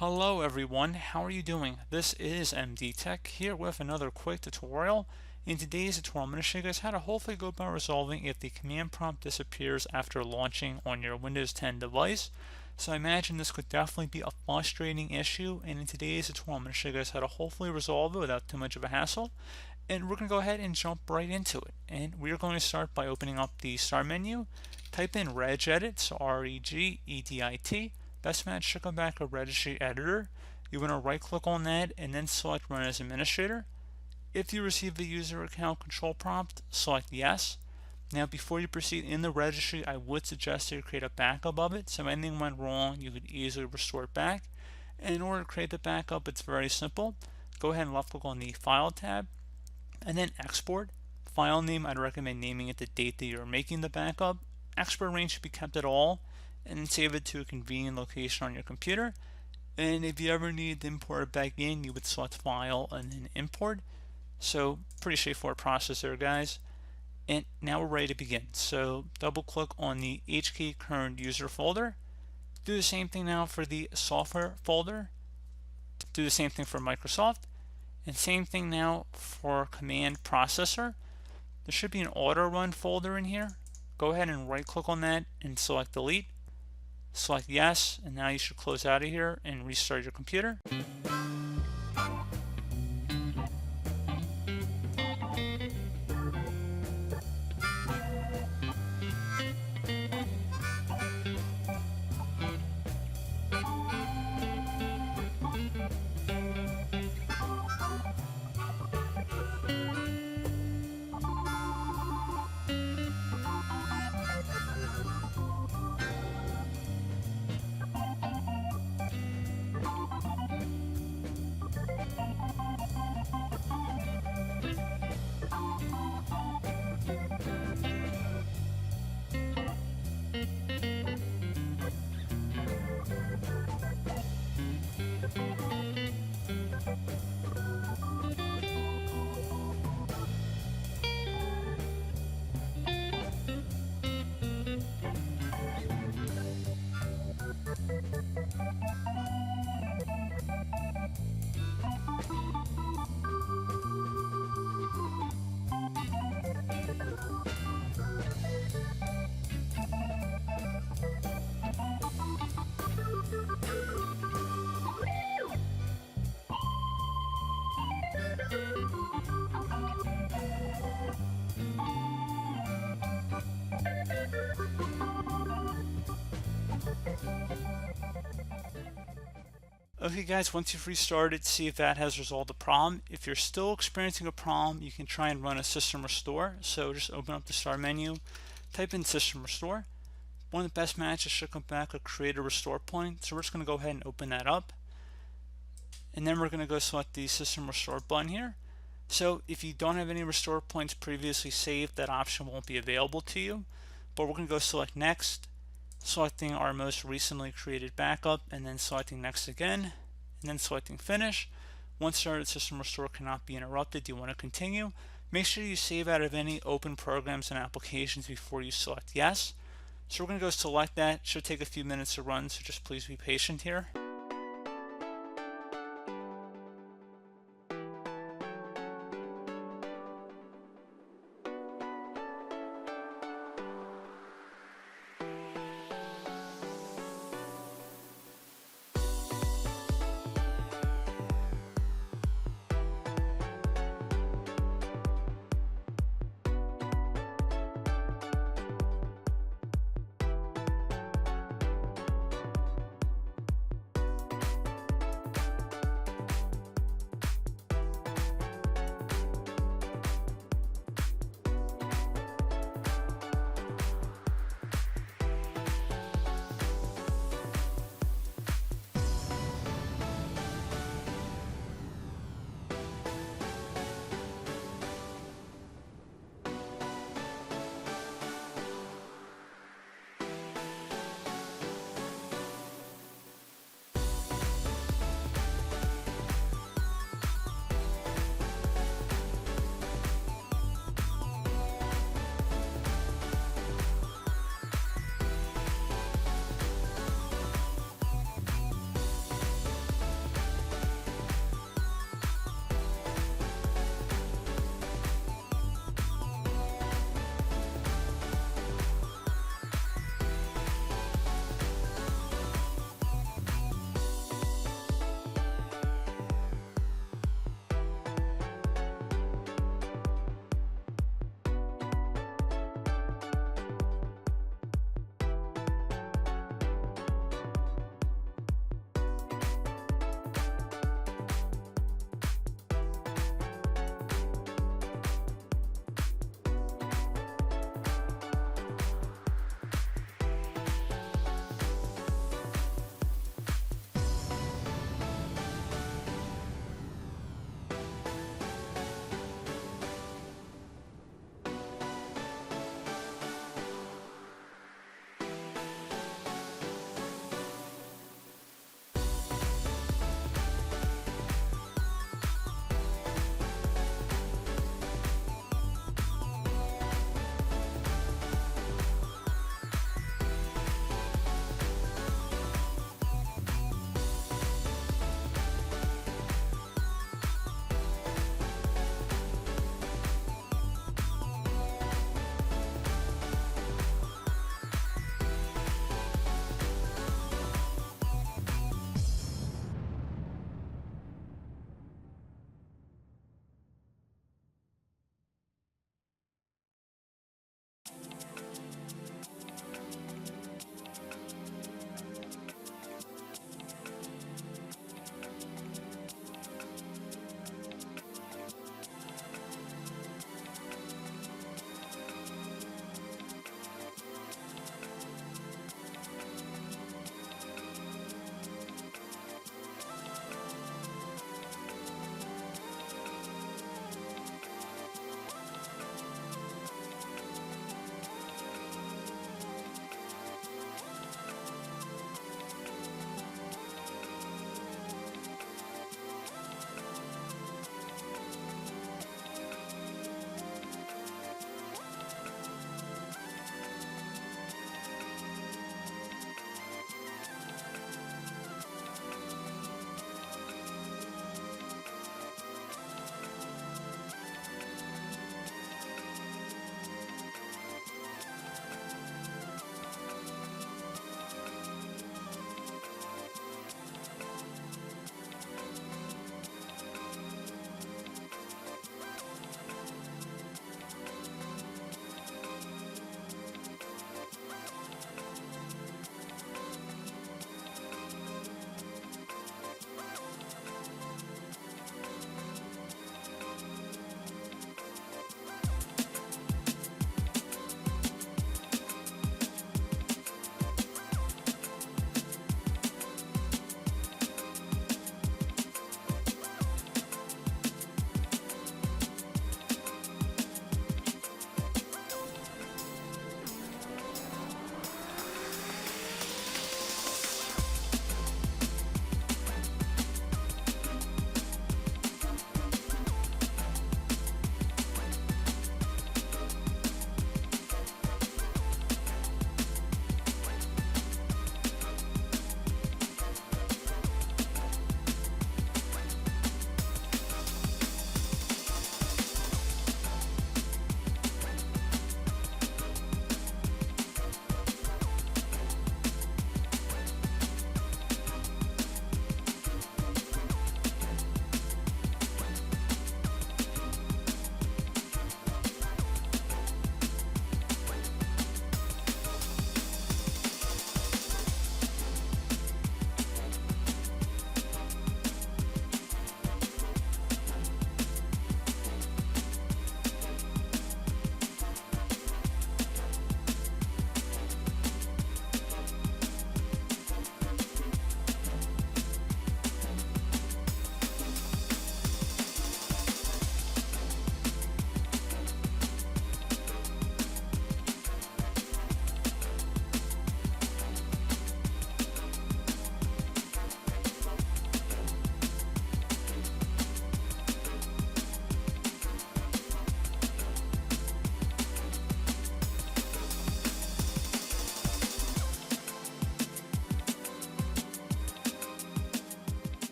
Hello everyone, how are you doing? This is MD Tech here with another quick tutorial. In today's tutorial, I'm going to show you guys how to hopefully go about resolving if the command prompt disappears after launching on your Windows 10 device. So I imagine this could definitely be a frustrating issue, and in today's tutorial I'm going to show you guys how to hopefully resolve it without too much of a hassle. And we're going to go ahead and jump right into it. And we're going to start by opening up the start menu, type in regedit, so regedit. Best match should come back a registry editor. You want to right click on that and then select run as administrator. If you receive the user account control prompt, select yes. Now before you proceed in the registry, I would suggest that you create a backup of it, so if anything went wrong you could easily restore it back. And in order to create the backup, it's very simple. Go ahead and left click on the file tab and then export. File name, I'd recommend naming it the date that you're making the backup. Export range should be kept at all, and then save it to a convenient location on your computer. And if you ever need to import it back in, you would select file and then import. So pretty straightforward process there, guys. And now we're ready to begin. So double click on the HK current user folder. Do the same thing now for the software folder. Do the same thing for Microsoft. And same thing now for command processor. There should be an auto run folder in here. Go ahead and right click on that and select delete. Select yes, and now you should close out of here and restart your computer. Okay guys, once you've restarted, see if that has resolved the problem. If you're still experiencing a problem, you can try and run a system restore. So just open up the start menu, type in system restore. One of the best matches should come back a create a restore point. So we're just going to go ahead and open that up. And then we're going to go select the system restore button here. So if you don't have any restore points previously saved, that option won't be available to you. But we're going to go select next, selecting our most recently created backup, and then selecting next again, and then selecting finish. Once started, system restore cannot be interrupted. You want to continue. Make sure you save out of any open programs and applications before you select yes. So we're going to go select that. Should take a few minutes to run, so just please be patient here.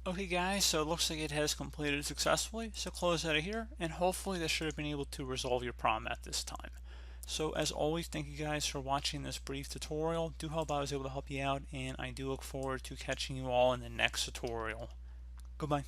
Okay guys, so it looks like it has completed successfully, so close out of here, and hopefully this should have been able to resolve your problem at this time. So as always, thank you guys for watching this brief tutorial. Do hope I was able to help you out, and I do look forward to catching you all in the next tutorial. Goodbye.